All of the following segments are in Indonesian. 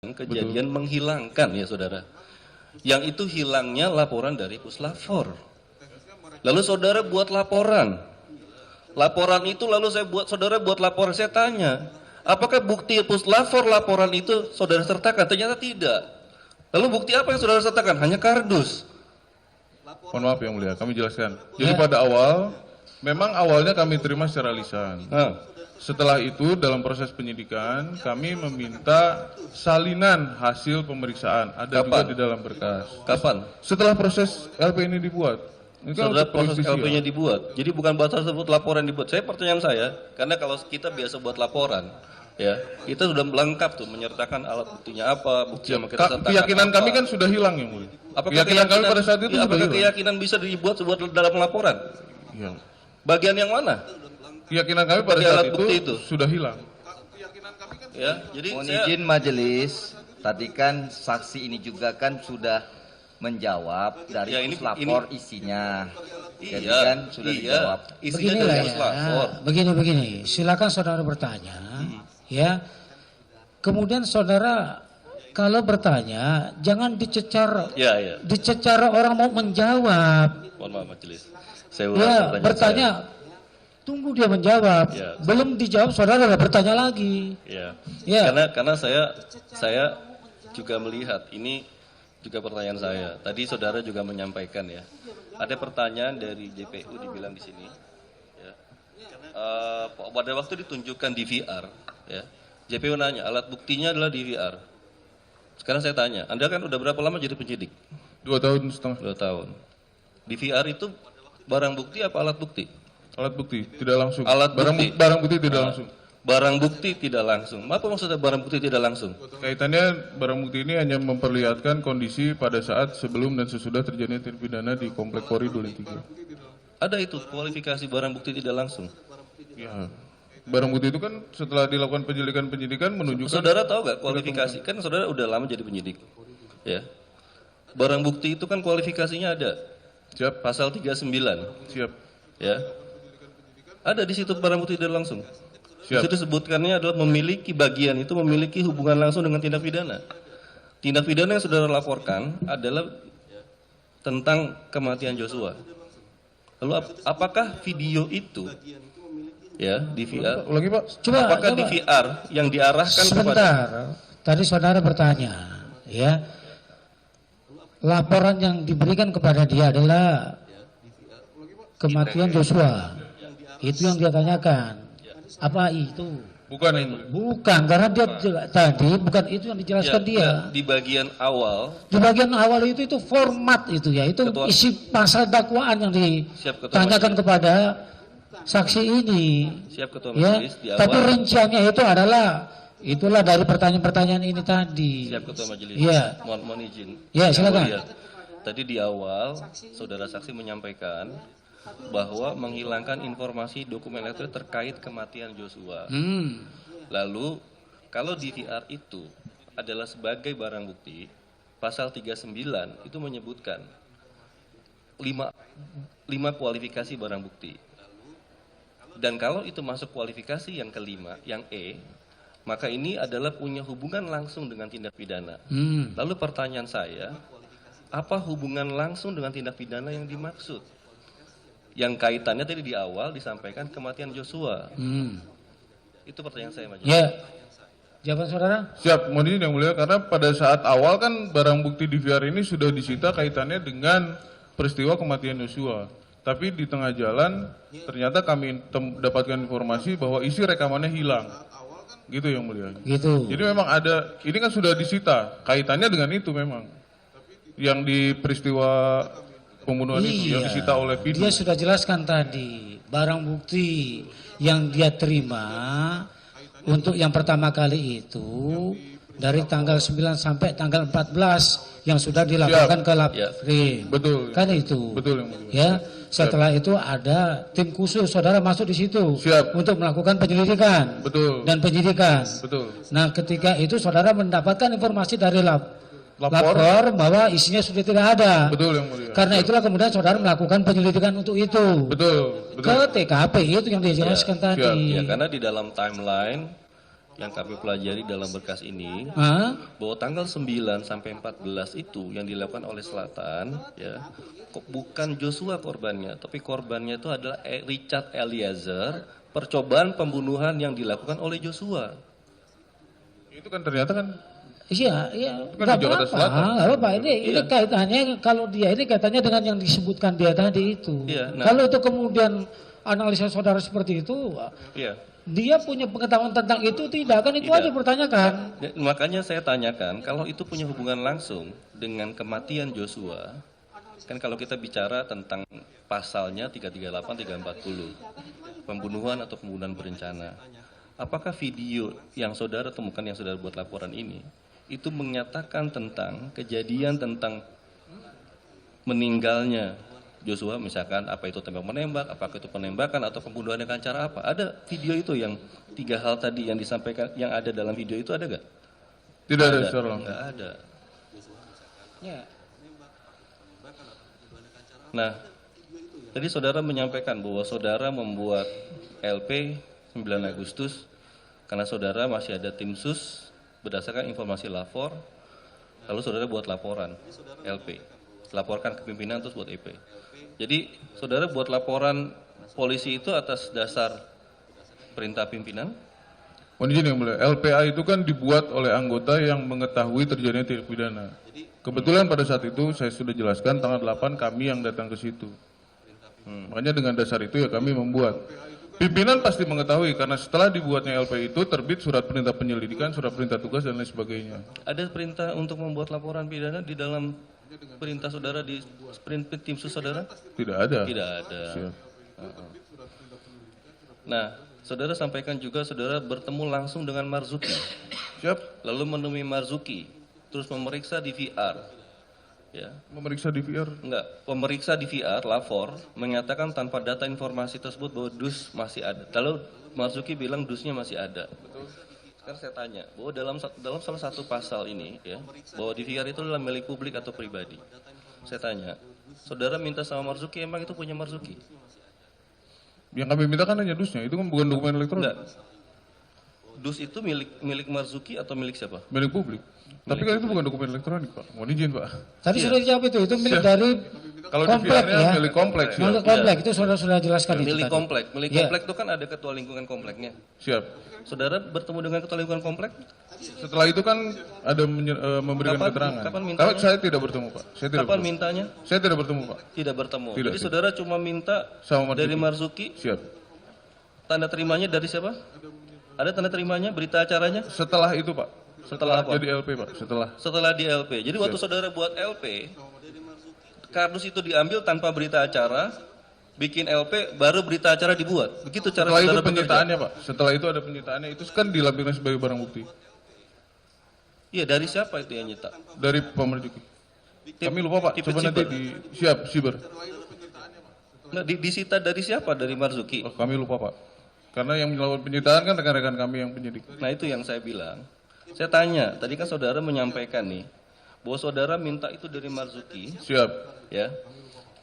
kejadian menghilangkan ya saudara. Yang itu hilangnya laporan dari Puslapfor. Lalu saudara buat laporan. Laporan itu lalu saudara buat laporan. Saya tanya, apakah bukti Puslapfor laporan itu saudara sertakan? Ternyata tidak. Lalu bukti apa yang saudara sertakan? Hanya kardus. Mohon maaf yang mulia, kami jelaskan. Jadi pada awal, memang awalnya kami terima secara lisan. Setelah itu dalam proses penyidikan kami meminta salinan hasil pemeriksaan. Ada juga di dalam berkas. Kapan? Setelah proses LP ini dibuat. Ini kan Setelah proses proses LP-nya dibuat. Jadi bukan batas tersebut laporan dibuat. Pertanyaan saya, karena kalau kita biasa buat laporan, ya kita sudah lengkap tuh menyertakan alat buktinya apa, bukti yang kita sertakan. Keyakinan apa. kami kan sudah hilang yang mulia. Keyakinan kami pada saat itu apakah sudah keyakinan bisa dibuat sebuah dalam laporan? hilang. Bagian yang mana? Keyakinan kami pada saat itu sudah hilang. Ya, jadi mohon izin majelis, tadi kan saksi ini juga kan sudah menjawab dari Ya, ini- Puslapfor isinya. Jadi Iya, kan sudah dijawab. Isinya Beginilah dari ya, Puslapfor. begini, silakan saudara bertanya, ya. Kemudian saudara kalau bertanya jangan dicecar, Ya, ya. dicecar orang mau menjawab. Mohon maaf majelis. Saya ulang Ya, pertanyaan bertanya, tunggu dia menjawab. Ya. Belum dijawab saudara udah bertanya lagi. saya. Ya. Ya. Karena saya juga melihat ini juga pertanyaan saya. Tadi saudara juga menyampaikan ya. Ada pertanyaan dari JPU dibilang di sini. Ya. Pada waktu ditunjukkan DVR, ya, JPU nanya alat buktinya adalah DVR. Sekarang saya tanya, Anda kan udah berapa lama jadi penyidik? 2 tahun setengah. 2 tahun. DVR itu barang bukti apa alat bukti? Alat bukti tidak langsung. Alat barang bukti. barang bukti tidak langsung. Barang bukti tidak langsung. Apa maksudnya barang bukti tidak langsung? Kaitannya barang bukti ini hanya memperlihatkan kondisi pada saat sebelum dan sesudah terjadinya tindak pidana di Komplek Polri Duren 3. Ada itu kualifikasi barang bukti tidak langsung. Ya. Barang bukti itu kan setelah dilakukan penyidikan menunjukkan. Saudara tahu gak kualifikasi? Kan saudara udah lama jadi penyidik. Ya. Barang bukti itu kan kualifikasinya ada. Siap, Pasal 39. siap, Ya. Ada di situ barang bukti tidak langsung. Di siap. situ disebutkannya adalah memiliki bagian itu memiliki hubungan langsung dengan tindak pidana. Tindak pidana yang saudara laporkan adalah tentang kematian Joshua. Lalu apakah video itu ya DVR? Lagi Pak. Apakah DVR yang diarahkan kepada Sebentar, tadi saudara bertanya, ya. Laporan yang diberikan kepada dia adalah kematian Joshua. Itu yang dia tanyakan. Apa itu? Bukan yang mulia. Bukan, karena dia tadi bukan itu yang dijelaskan dia. di bagian awal. Di bagian awal itu format itu ya, itu Ketua- isi pasal dakwaan yang Siap, Ketua ditanyakan kepada saksi ini. Siap Ketua Ya, Majelis di awal. tapi rinciannya itu itulah dari pertanyaan-pertanyaan ini tadi. Siap Ketua Majelis. Iya. Mohon izin. Ya, Yang silakan. mulia, tadi di awal saudara saksi menyampaikan bahwa menghilangkan informasi dokumen elektronik terkait kematian Joshua. Lalu kalau DVR itu adalah sebagai barang bukti, pasal 39 itu menyebutkan 5 kualifikasi barang bukti. Dan kalau itu masuk kualifikasi yang kelima, yang E, maka ini adalah punya hubungan langsung dengan tindak pidana. Lalu pertanyaan saya, apa hubungan langsung dengan tindak pidana yang dimaksud? Yang kaitannya tadi di awal disampaikan kematian Joshua. Itu pertanyaan saya, Majelis. Ya. Jawaban saudara? Siap, mohon izin yang mulia, karena pada saat awal kan barang bukti DVR ini sudah disita kaitannya dengan peristiwa kematian Joshua. Tapi di tengah jalan ternyata kami dapatkan informasi bahwa isi rekamannya hilang. Gitu yang mulia. Gitu. Jadi memang ada, ini kan sudah disita, kaitannya dengan itu memang. Yang di peristiwa pembunuhan itu, yang disita oleh Pidu. Dia sudah jelaskan tadi, barang bukti yang dia terima untuk yang pertama kali itu dari tanggal 9 sampai tanggal 14 yang sudah dilaporkan ke Laprim. Betul. Kan itu. Betul yang mulia. Ya, setelah itu ada tim khusus, saudara masuk di situ Siap. untuk melakukan penyelidikan Betul. dan penyidikan. Betul. Nah, ketika itu saudara mendapatkan informasi dari Lapor. lapor bahwa isinya sudah tidak ada. Betul yang mulia. Karena itulah kemudian saudara melakukan penyelidikan untuk itu. Betul. Ke TKP itu yang dijelaskan tadi. Ya, karena di dalam timeline yang kami pelajari dalam berkas ini, bahwa tanggal 9 sampai 14 itu yang dilakukan oleh Selatan, ya, kok bukan Joshua korbannya, tapi korbannya itu adalah Richard Eliezer, percobaan pembunuhan yang dilakukan oleh Joshua. Itu kan ternyata kan. Iya, Kan di Jakarta Selatan. Nggak apa-apa. Ini kaitannya kalau dia ini kaitannya dengan yang disebutkan dia tadi itu. Iya, nah. Kalau itu kemudian analisa saudara seperti itu, Iya. dia punya pengetahuan tentang itu tidak kan itu Tidak. aja pertanyakan. Makanya saya tanyakan, kalau itu punya hubungan langsung dengan kematian Joshua, kan kalau kita bicara tentang pasalnya 338, 340, pembunuhan atau pembunuhan berencana, apakah video yang saudara temukan, yang saudara buat laporan ini, itu menyatakan tentang kejadian tentang meninggalnya Joshua, misalkan apa itu tembak menembak, apakah itu penembakan atau pembunuhan dengan cara apa? Ada video itu yang 3 hal tadi yang disampaikan, yang ada dalam video itu ada gak? Tidak ada, secara langsung. Nggak ada. Ya. Nah, tadi saudara menyampaikan bahwa saudara membuat LP 9 Agustus karena saudara masih ada tim sus berdasarkan informasi lapor, lalu saudara buat laporan LP, laporkan ke pimpinan terus buat EP. Jadi saudara buat laporan polisi itu atas dasar perintah pimpinan? Mohon izin yang mulia, LPA itu kan dibuat oleh anggota yang mengetahui terjadinya tindak pidana. Kebetulan pada saat itu saya sudah jelaskan tanggal 8 kami yang datang ke situ. Makanya dengan dasar itu ya kami membuat. Pimpinan pasti mengetahui karena setelah dibuatnya LP itu terbit surat perintah penyelidikan, surat perintah tugas dan lain sebagainya. Ada perintah untuk membuat laporan pidana di dalam perintah saudara di sprint tim sus saudara? Tidak ada. Tidak ada. Siap. Nah, saudara sampaikan juga saudara bertemu langsung dengan Marzuki. Siap. Lalu menemui Marzuki, terus memeriksa di VR. Ya. Memeriksa di VR. Enggak, pemeriksa di VR, lapor, menyatakan tanpa data informasi tersebut bahwa dus masih ada. Lalu Marzuki bilang dusnya masih ada. Sekarang saya tanya, bahwa dalam salah satu pasal ini, ya, bahwa di VR itu adalah milik publik atau pribadi. Saya tanya, saudara minta sama Marzuki, emang itu punya Marzuki? Yang kami minta kan hanya dusnya, itu kan bukan dokumen elektronik. Enggak. Dus itu milik Marzuki atau milik siapa? Milik publik. Tapi kan itu bukan dokumen elektronik, Pak. Mohon izin, Pak. Tadi sudah dijawab itu milik dari Kalau di komplek VR-nya ya. milik kompleks. Siap. Milik komplek itu sudah jelaskan itu Milik tadi. komplek. Milik Iya. komplek itu kan ada ketua lingkungan kompleknya. Siap. Saudara bertemu dengan ketua lingkungan komplek? Setelah itu kan ada memberikan Kapan- keterangan. kapan mintanya? Saya tidak bertemu, Pak. Saya tidak Kapan bertemu. mintanya? Saya tidak bertemu, Pak. Tidak bertemu. Tidak, Jadi tidak. saudara cuma minta Sama Marzuki. dari Marzuki, Siap. tanda terimanya dari siapa? Ada tanda terimanya, berita acaranya? Setelah itu, Pak. Setelah apa? Jadi LP, Pak. Setelah di LP. Jadi waktu saudara buat LP, kardus itu diambil tanpa berita acara, bikin LP, baru berita acara dibuat. Begitu cara Setelah itu saudara bekerja. penyitaannya, Pak. Setelah itu ada penyitaannya. Itu kan dilampirkan sebagai barang bukti. Iya, dari siapa itu yang nyita? Dari Pak Marzuki. Kami lupa, Pak. Tipit Coba nanti siber. siap, siber. Nah, disita dari siapa? Dari Marzuki. Oh, kami lupa, Pak. Karena yang melakukan penyitaan kan rekan-rekan kami yang penyidik. Nah, itu yang saya bilang. Saya tanya, tadi kan saudara menyampaikan nih, bahwa saudara minta itu dari Marzuki, Siap. ya.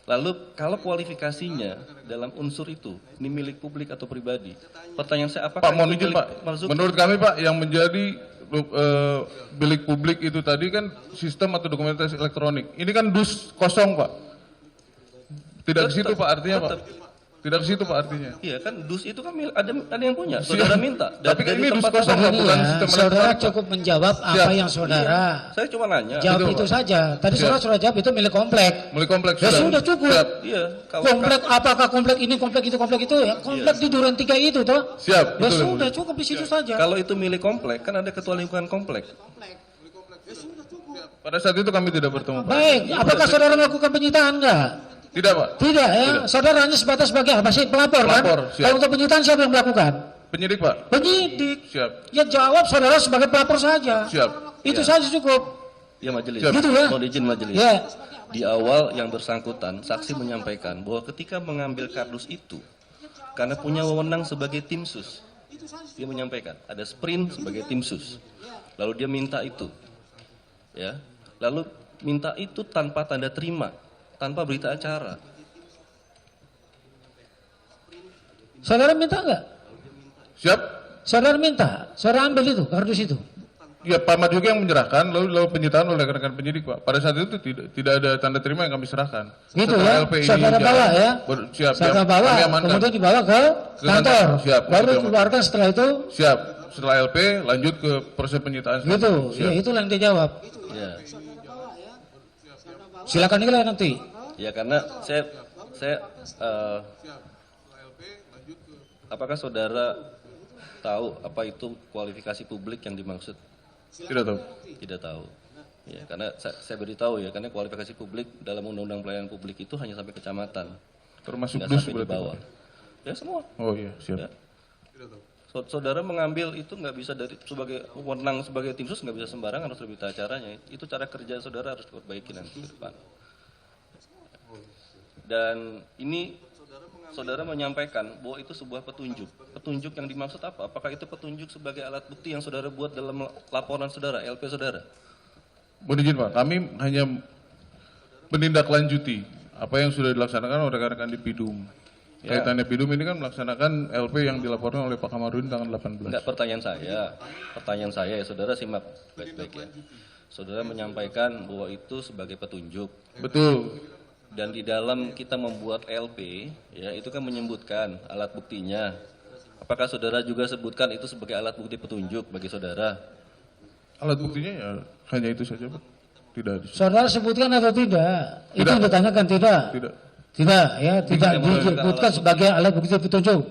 Lalu kalau kualifikasinya dalam unsur itu, ini milik publik atau pribadi? Pertanyaan saya, apakah Pak, mohon itu izin, milik Pak. Marzuki? Menurut kami, Pak, yang menjadi milik publik itu tadi kan sistem atau dokumentasi elektronik. Ini kan dus kosong, Pak. Tidak ke situ, Pak, artinya, Pak. Tidak ke situ, Pak, artinya. Iya kan, dus itu kan ada yang punya, saudara minta. Tapi kan ini dus tempat kosong, Pak, saudara. bukan Ya, sistem saudara elektronik, Pak. cukup menjawab apa Siap. yang saudara Saya cuma nanya. jawab Itu, itu Pak. saja. Tadi Siap. saudara sudah jawab itu milik komplek. Milik kompleks. Ya sudah cukup. Siap. Iya, Komplek apakah komplek ini, komplek itu ya? Komplek di Duren 3 itu toh? Siap. Ya betul, sudah Yang cukup di situ saja. kalau itu milik komplek, kan ada ketua lingkungan komplek. mulia. Pada saat itu kami tidak bertemu, Pak. Baik, apakah saudara melakukan penyitaan enggak? Tidak, Pak. Tidak ya, Tidak. saudara hanya sebatas sebagai apa sih? Pelapor kan? Pelapor, siap. Kalau untuk penyitaan siapa yang melakukan? Penyidik, Pak. Penyidik. Siap. Ya jawab saudara sebagai pelapor saja. Siap. Itu saja cukup. Ya majelis, Siap. Gitu ya? mohon izin majelis. Ya. Di awal yang bersangkutan, saksi menyampaikan bahwa ketika mengambil kardus itu, karena punya wewenang sebagai tim sus, dia menyampaikan ada sprint sebagai tim sus. Lalu dia minta itu, ya. Lalu minta itu tanpa tanda terima, tanpa berita acara. Saudara minta enggak? Siap. Saudara minta, saudara ambil itu kardus itu. Ya, Pak Ahmad juga yang menyerahkan, lalu penyitaan oleh rekan-rekan penyidik, Pak. Pada saat itu tidak ada tanda terima yang kami serahkan. Gitu Setelah ya, LPI saudara jalan, bawa ya. Siap, Saudara bawa, kami amankan. kemudian dibawa ke kantor. Siap, Baru kami dikeluarkan setelah itu. Siap. Setelah LP lanjut ke proses penyitaan. Gitu, Siap. ya itulah yang dia jawab. Ya. Silakan nilai nanti. Ya, karena saya apakah saudara tahu apa itu kualifikasi publik yang dimaksud? Tidak tahu. Tidak tahu. Ya, karena saya beritahu ya, karena kualifikasi publik dalam Undang-Undang Pelayanan Publik itu hanya sampai kecamatan, Termasuk nggak dus sampai di berarti, bawah. Pak? Ya semua. Oh iya, siap. Ya. Saudara mengambil itu nggak bisa dari sebagai wewenang sebagai tim sus, nggak bisa sembarangan, harus lebih tata caranya. Itu cara kerja saudara harus diperbaiki nanti ke depan. Dan ini saudara menyampaikan bahwa itu sebuah petunjuk. Petunjuk yang dimaksud apa? Apakah itu petunjuk sebagai alat bukti yang saudara buat dalam laporan saudara, LP saudara? Mohon izin, Pak, kami hanya menindaklanjuti apa yang sudah dilaksanakan oleh rekan-rekan di PIDUM. Ya. Kaitannya PIDUM ini kan melaksanakan LP yang dilaporkan oleh Pak Kamarudin tanggal 18. Enggak, pertanyaan saya ya, saudara simak baik-baik ya. Saudara menyampaikan bahwa itu sebagai petunjuk. Betul. Dan di dalam kita membuat LP, ya itu kan menyebutkan alat buktinya. Apakah saudara juga sebutkan itu sebagai alat bukti petunjuk bagi saudara? Alat buktinya ya hanya itu saja, Pak. Tidak ada. Saudara sebutkan atau tidak? Itu Tidak. yang ditanyakan tidak? Tidak. Tidak ya, tidak disebutkan sebagai alat bukti petunjuk.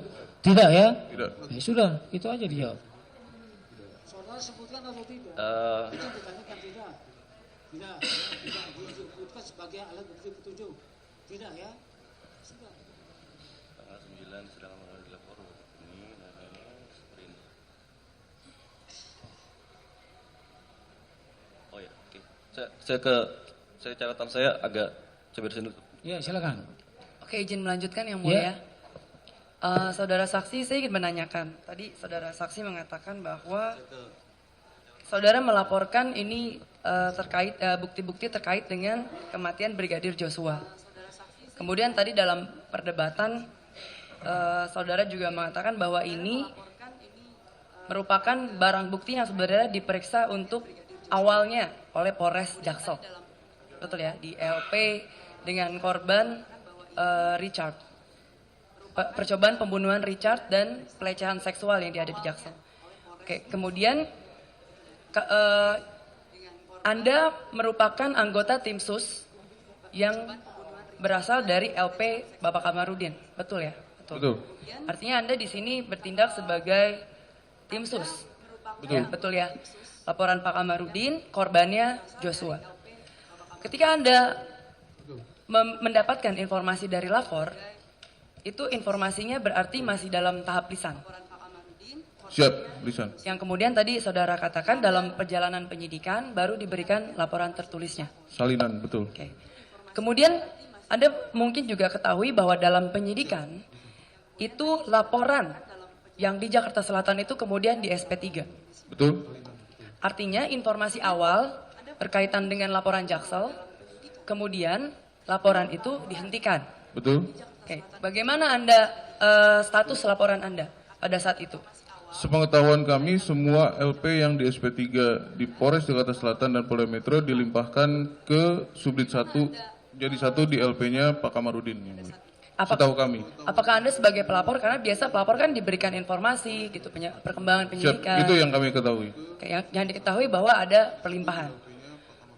Tidak ya? Tidak. Ya sudah, itu aja dijawab. Saudara sebutkan atau tidak? Itu ditanyakan tidak. Tidak disebutkan sebagai alat bukti petunjuk. Tidak ya? Sudah. Tanggal 9 sedang dilapor. Ini namanya sprint. Oh ya, oke. Saya catatan saya agak bersihin dulu. Ya, silakan. Oke, izin melanjutkan yang Ya. mulia. Saudara saksi, saya ingin menanyakan. Tadi saudara saksi mengatakan bahwa saudara melaporkan ini terkait bukti-bukti terkait dengan kematian Brigadir Joshua. Kemudian tadi dalam perdebatan saudara juga mengatakan bahwa ini merupakan barang bukti yang sebenarnya diperiksa untuk awalnya oleh Polres Jaksel. Betul ya, di LP dengan korban Richard. Percobaan pembunuhan Richard dan pelecehan seksual yang ada di Jaksel. Oke, kemudian Anda merupakan anggota tim sus yang berasal dari LP Bapak Kamarudin, betul ya? Betul. Artinya Anda di sini bertindak sebagai tim sus. Betul. Ya, betul ya. Laporan Pak Kamarudin, korbannya Joshua. Ketika Anda mendapatkan informasi dari lapor, itu informasinya berarti masih dalam tahap lisan. Siap, lisan. Yang kemudian tadi saudara katakan dalam perjalanan penyidikan baru diberikan laporan tertulisnya. Salinan, betul. Oke. Kemudian Anda mungkin juga ketahui bahwa dalam penyidikan itu laporan yang di Jakarta Selatan itu kemudian di SP3. Betul. Artinya informasi awal berkaitan dengan laporan Jaksel, kemudian laporan itu dihentikan. Betul. Oke, bagaimana Anda status laporan Anda pada saat itu? Sepengetahuan kami, semua LP yang di SP3 di Polres Jakarta Selatan dan Polda Metro dilimpahkan ke Subdit 1, jadi 1 di LP-nya Pak Kamarudin. Setahu kami. Apakah Anda sebagai pelapor, karena biasa pelapor kan diberikan informasi, gitu, perkembangan Siap, penyidikan. itu yang kami ketahui. Oke, yang diketahui bahwa ada perlimpahan.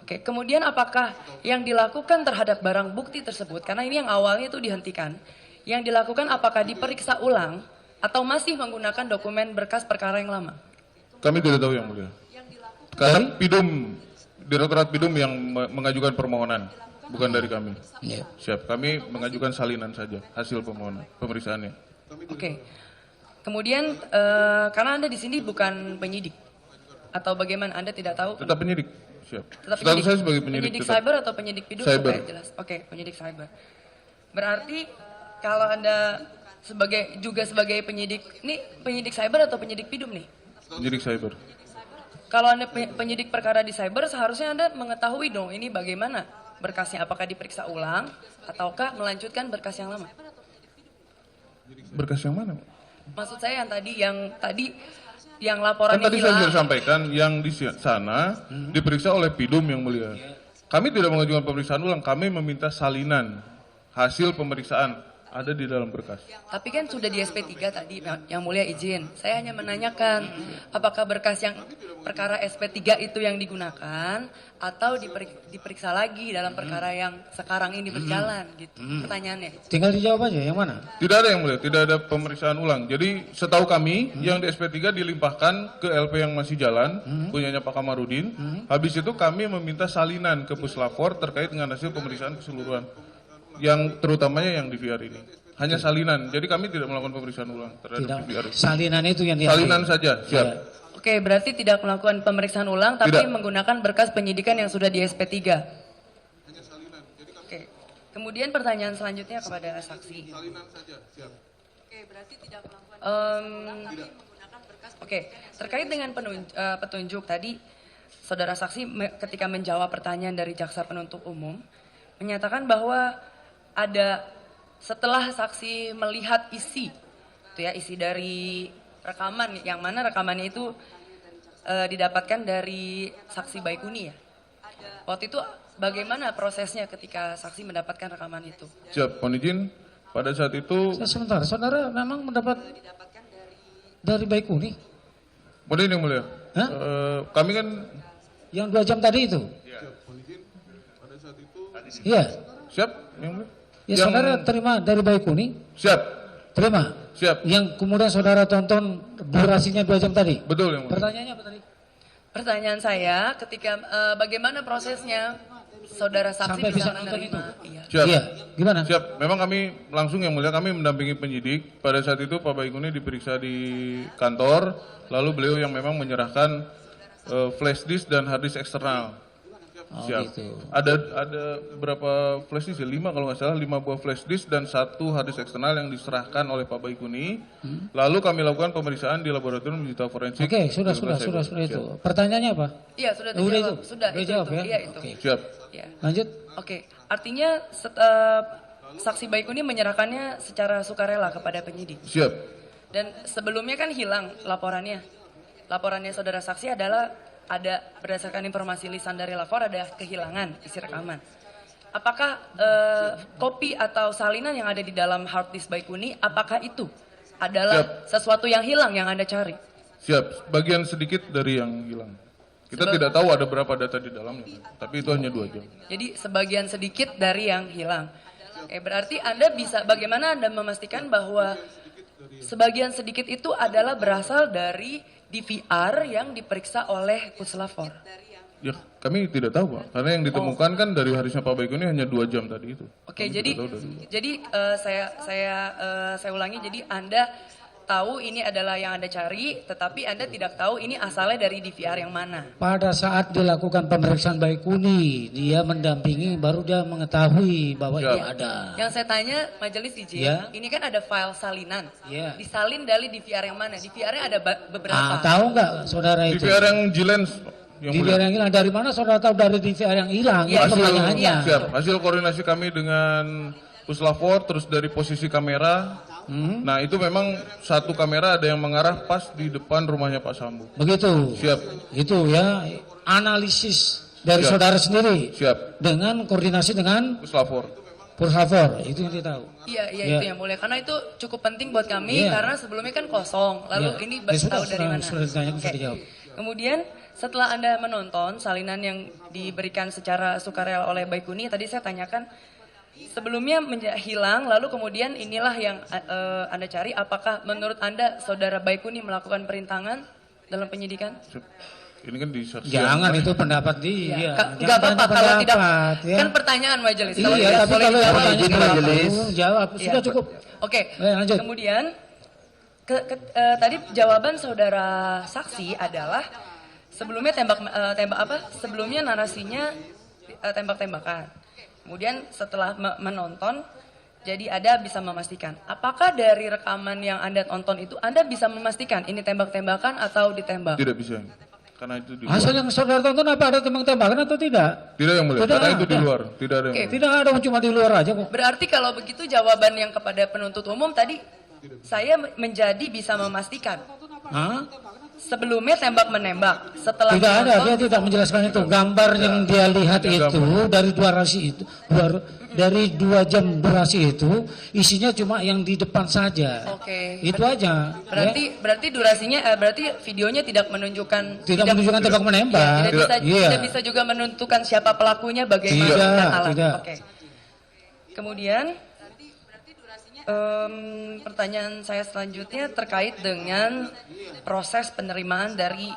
Oke, kemudian apakah yang dilakukan terhadap barang bukti tersebut, karena ini yang awalnya itu dihentikan, yang dilakukan apakah diperiksa ulang atau masih menggunakan dokumen berkas perkara yang lama? Kami tidak tahu yang mulia. Karena PIDUM, Direktorat PIDUM yang mengajukan permohonan, bukan dari kami. Ya. Siap, kami mengajukan salinan saja hasil permohonan, pemeriksaannya. Oke. Kemudian karena Anda di sini bukan penyidik atau bagaimana, Anda tidak tahu? Tetap penyidik, siap. Tetap Status saya sebagai penyidik. penyidik tetap. cyber atau penyidik pidum Cyber. supaya jelas. Oke, penyidik cyber. Berarti kalau Anda sebagai penyidik, ini penyidik cyber atau penyidik pidum nih? Penyidik cyber. Kalau Anda penyidik perkara di cyber, seharusnya Anda mengetahui dong ini bagaimana berkasnya, apakah diperiksa ulang ataukah melanjutkan berkas yang lama? Berkas yang mana? Maksud saya yang laporan Kan tadi saya hilang. sudah sampaikan yang di sana diperiksa oleh Pidum yang mulia. Kami tidak mengajukan pemeriksaan ulang, kami meminta salinan hasil pemeriksaan ada di dalam berkas. Tapi kan sudah di SP3 tadi, yang mulia izin. Saya hanya menanyakan apakah berkas yang perkara SP3 itu yang digunakan atau diperiksa lagi dalam perkara yang sekarang ini berjalan gitu. Pertanyaannya. Tinggal dijawab aja yang mana? Tidak ada yang mulia, tidak ada pemeriksaan ulang. Jadi setahu kami yang di SP3 dilimpahkan ke LP yang masih jalan, punyanya Pak Kamarudin. Habis itu kami meminta salinan ke Puslapor terkait dengan hasil pemeriksaan keseluruhan. Yang terutamanya yang di VR ini. Hanya salinan, jadi kami tidak melakukan pemeriksaan ulang terhadap Tidak. VR ini. Salinan itu yang Salinan saja, siap. Ya. Oke, berarti tidak melakukan pemeriksaan ulang tapi Tidak. menggunakan berkas penyidikan yang sudah di SP3. Oke. Kemudian pertanyaan selanjutnya kepada saksi. Oke, berarti tidak melakukan Oke, terkait dengan petunjuk tadi saudara saksi ketika menjawab pertanyaan dari jaksa penuntut umum menyatakan bahwa ada setelah saksi melihat isi dari rekaman yang mana rekamannya itu didapatkan dari saksi Baikuni ya. Waktu itu bagaimana prosesnya ketika saksi mendapatkan rekaman itu? Siap, mohon izin. Pada saat itu, Sebentar, saudara memang mendapat dari Baikuni mohon izin yang mulia. Hah? Kami kan, yang 2 jam tadi itu? Iya. siap, yang mulia. Ya saudara terima dari Baikuni? Siap, Terima. siap. Yang kemudian saudara tonton durasinya 2 jam tadi? Betul yang mulia. Pertanyaannya apa tadi? Pertanyaan saya ketika bagaimana prosesnya saudara saksi Sampai bisa bisa nonton menerima? itu? Iya. Siap. Iya, gimana? Siap, memang kami langsung yang mulia, kami mendampingi penyidik. Pada saat itu Pak Baikuni diperiksa di kantor, lalu beliau yang memang menyerahkan flash disk dan hard disk eksternal. Oh, Siap. gitu. Ada berapa flash disk ya? 5 kalau nggak salah, 5 buah flash disk dan 1 hard disk eksternal yang diserahkan oleh Pak Baikuni. Lalu kami lakukan pemeriksaan di laboratorium digital forensik. Oke, sudah itu. Pertanyaannya apa? Iya, sudah Udah dijawab. itu? Sudah, Udah itu, jawab ya? Iya, itu. Oke. Siap. Iya. Lanjut. Oke, artinya saksi Baikuni menyerahkannya secara sukarela kepada penyidik. Siap. Dan sebelumnya kan hilang laporannya. Laporannya saudara saksi adalah ada berdasarkan informasi lisan dari lapor ada kehilangan isi rekaman. Apakah kopi atau salinan yang ada di dalam hard disk Baikuni, apakah itu adalah sesuatu yang hilang yang Anda cari? Siap. Bagian sedikit dari yang hilang. Kita tidak tahu ada berapa data di dalamnya, tapi itu hanya 2 jam. Jadi sebagian sedikit dari yang hilang. Berarti Anda bisa, bagaimana Anda memastikan bahwa sebagian sedikit itu adalah berasal dari DVR yang diperiksa oleh Puslapor? Ya, kami tidak tahu Pak, karena yang ditemukan kan dari harisnya Pak Baikuni hanya 2 jam tadi itu. Oke, Kami jadi tidak tahu dari- saya ulangi, jadi Anda tahu ini adalah yang Anda cari, tetapi Anda tidak tahu ini asalnya dari DVR yang mana. Pada saat dilakukan pemeriksaan Baikuni, dia mendampingi baru dia mengetahui bahwa Ya. ini ada. Yang saya tanya majelis izin, Ya. ini kan ada file salinan. Ya. Disalin dari DVR yang mana? DVR-nya ada beberapa. Tahu nggak saudara itu? DVR yang G-Lens yang mulia. DVR yang hilang dari mana saudara tahu dari DVR yang hilang? Ya, Itu pertanyaannya. Siap. Hasil koordinasi kami dengan Puslapor, terus dari posisi kamera. Nah itu memang satu kamera ada yang mengarah pas di depan rumahnya Pak Sambo. Begitu. Siap. Itu ya analisis dari Siap. saudara sendiri Siap. dengan koordinasi dengan Puslapor. Puslapor. Itu yang dia tahu. Iya, Ya. itu yang mulia. Karena itu cukup penting buat kami Iya. karena sebelumnya kan kosong. Lalu Ya. ini Ya, sudah, tahu dari mana? sudah ditanya, sudah Oke. dijawab. Kemudian setelah Anda menonton salinan yang diberikan secara sukarela oleh Baikuni, tadi saya tanyakan sebelumnya hilang, lalu kemudian inilah yang Anda cari. Apakah menurut Anda saudara Baikuni melakukan perintangan dalam penyidikan? Siap. Ini kan di saksian. Jangan itu pendapat dia. Enggak Jangan apa-apa tanya kalau tidak pendapat, ya. kan pertanyaan majelis. Iya, tidak tapi boleh kalau dijawab. pertanyaan Izin majelis. jawab sudah Iya. cukup. Oke. Lanjut. Kemudian tadi jawaban saudara saksi adalah sebelumnya sebelumnya narasinya tembak-tembakan. Kemudian setelah menonton, jadi Anda bisa memastikan. Apakah dari rekaman yang Anda tonton itu Anda bisa memastikan ini tembak-tembakan atau ditembak? Tidak bisa. Karena itu di luar. Hasil yang saudara tonton apa ada tembak-tembakan atau tidak? Tidak yang mulia. Tidak Karena itu di ada. luar. Tidak ada yang Oke. mulia. Tidak ada, cuma di luar aja kok. Berarti kalau begitu jawaban yang kepada penuntut umum tadi saya menjadi bisa memastikan. Hah? Sebelumnya tembak-menembak, setelah Tidak ada, menonton- dia tidak menjelaskan itu. Gambar yang dia lihat itu dari dari 2 jam durasi itu isinya cuma yang di depan saja. Oke. Itu aja. Berarti durasinya berarti videonya tidak menunjukkan Tidak menunjukkan tembak menembak. tidak bisa juga menentukan siapa pelakunya, bagaimana Tidak, dan alat. tidak. Oke. Kemudian pertanyaan saya selanjutnya terkait dengan proses penerimaan dari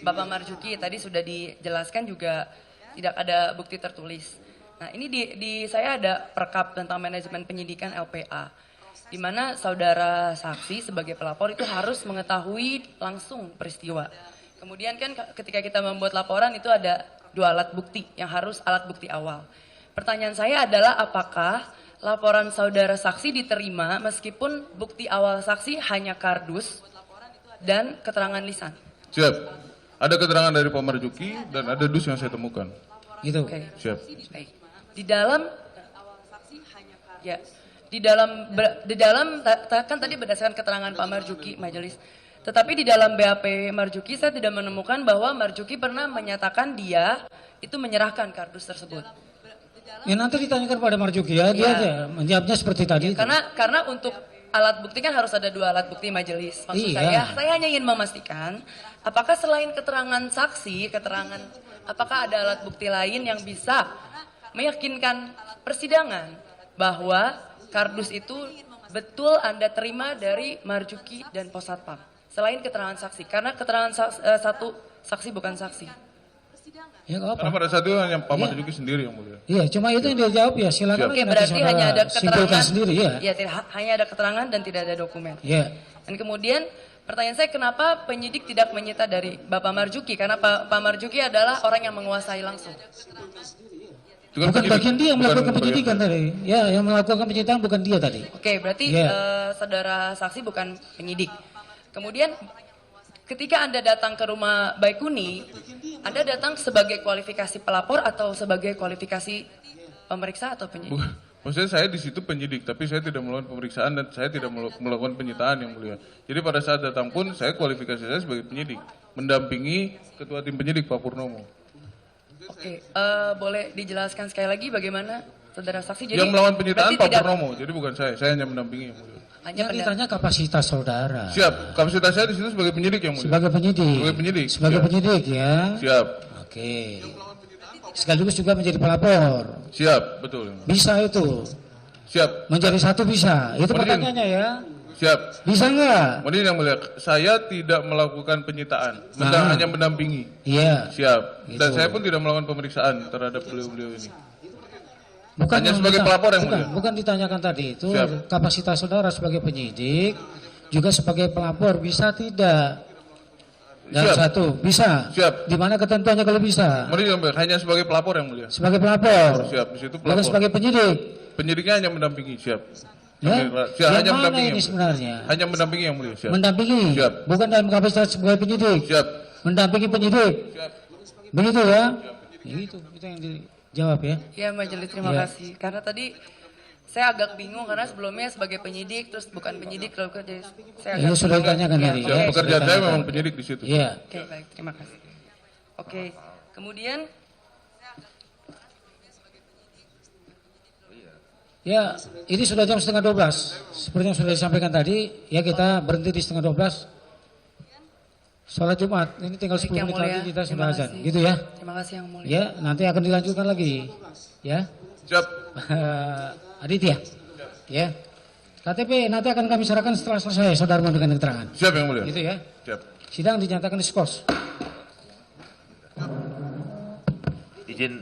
Bapak Marzuki. Tadi sudah dijelaskan juga tidak ada bukti tertulis. Nah, ini di saya ada perkap tentang manajemen penyidikan LPA, di mana saudara saksi sebagai pelapor itu harus mengetahui langsung peristiwa. Kemudian kan ketika kita membuat laporan itu ada 2 alat bukti yang harus alat bukti awal. Pertanyaan saya adalah apakah laporan saudara saksi diterima meskipun bukti awal saksi hanya kardus dan keterangan lisan? Siap. Ada keterangan dari Pak Marzuki dan ada dus yang saya temukan. Gitu. Oke. Siap. Baik. Di dalam ya, di dalam kan tadi berdasarkan keterangan Pak Marzuki majelis. Tetapi di dalam BAP Marzuki saya tidak menemukan bahwa Marzuki pernah menyatakan dia itu menyerahkan kardus tersebut. Ya nanti ditanyakan pada Marzuki ya, dia aja menjawabnya seperti tadi. Karena untuk alat bukti kan harus ada 2 alat bukti majelis. Maksud Iya. saya hanya ingin memastikan apakah selain keterangan saksi, apakah ada alat bukti lain yang bisa meyakinkan persidangan bahwa kardus itu betul Anda terima dari Marzuki dan Possatpam. Selain keterangan saksi, karena keterangan satu saksi bukan saksi. Ya nggak apa. Karena pada saat itu hanya Pak Marzuki sendiri yang mulia. Iya, cuma itu yang dia jawab ya. Silakan. Oke, nanti berarti saudara hanya ada simpulkan keterangan sendiri ya. Ya, hanya ada keterangan dan tidak ada dokumen. Ya. Dan kemudian pertanyaan saya kenapa penyidik tidak menyita dari Bapak Marzuki? Karena Pak Marzuki adalah orang yang menguasai langsung. Itu kan Bukan penyidik, bagian dia yang bukan melakukan bagian penyidikan saya. tadi. Ya, yang melakukan penyidikan bukan dia tadi. Oke, berarti Ya. saudara saksi bukan penyidik. Kemudian ketika Anda datang ke rumah Baikuni, Anda datang sebagai kualifikasi pelapor atau sebagai kualifikasi pemeriksa atau penyidik? Maksudnya saya di situ penyidik, tapi saya tidak melakukan pemeriksaan dan saya tidak melakukan penyitaan yang mulia. Jadi pada saat datang pun saya kualifikasi saya sebagai penyidik, mendampingi ketua tim penyidik Pak Purnomo. Oke, boleh dijelaskan sekali lagi bagaimana saudara saksi? Yang melakukan penyitaan berarti Pak tidak- Purnomo, jadi bukan saya hanya mendampingi yang mulia. Hanya Yang ditanya kapasitas saudara. Siap, kapasitas saya di situ sebagai penyidik yang mulia. Sebagai penyidik. Sebagai penyidik, Sebagai siap. penyidik ya. Siap, Oke. Sekaligus juga menjadi pelapor. siap, betul. Yang mulia. Bisa itu. Siap, Menjadi satu bisa. Itu Kemudian- pertanyaannya ya. siap. Bisa nggak? Kemudian yang mulia, saya tidak melakukan penyitaan, hanya mendampingi. Iya. Siap. Dan Gitu. saya pun tidak melakukan pemeriksaan terhadap beliau-beliau ini. Bukan Hanya sebagai pelapor yang mulia. bukan ditanyakan tadi itu Siap. kapasitas saudara sebagai penyidik juga sebagai pelapor bisa tidak? Dan Siap. satu bisa. Siap. Di mana ketentuannya kalau bisa? Kemudian yang mulia, hanya sebagai pelapor yang mulia. Sebagai pelapor. Siap, di situ Bukan pelapor. sebagai penyidik. Penyidiknya hanya mendampingi, siap. Ya? Siap, Yang hanya mana mendampingi. ini yang mulia. sebenarnya? Hanya mendampingi yang mulia, siap. Mendampingi. Siap. Bukan dalam kapasitas sebagai penyidik. Siap. Mendampingi penyidik. Siap. Begitu ya? Itu yang dijawab ya. Ya majelis, terima Ya. kasih. Karena tadi saya agak bingung karena sebelumnya sebagai penyidik terus bukan penyidik lalu jadi saya Ini agak sudah bingung. ditanyakan Ya, tadi. oke. Siap, Ya, pekerjaan sudah saya tanyakan. memang penyidik di situ. Iya. Oke, baik, terima kasih. Oke, kemudian Ya, ini sudah jam 11:30. Seperti yang sudah disampaikan tadi, ya kita berhenti di 11:30. Sholat Jumat, ini tinggal baik 10 yang menit mulia. lagi kita Terima sudah azan. kasih. Gitu ya. Terima kasih yang mulia. Ya, nanti akan dilanjutkan lagi. Ya. Siap. Aditya. Ya. KTP nanti akan kami serahkan setelah selesai saudara memberikan keterangan. Siap yang mulia. Gitu ya. Siap. Sidang dinyatakan diskors. Izin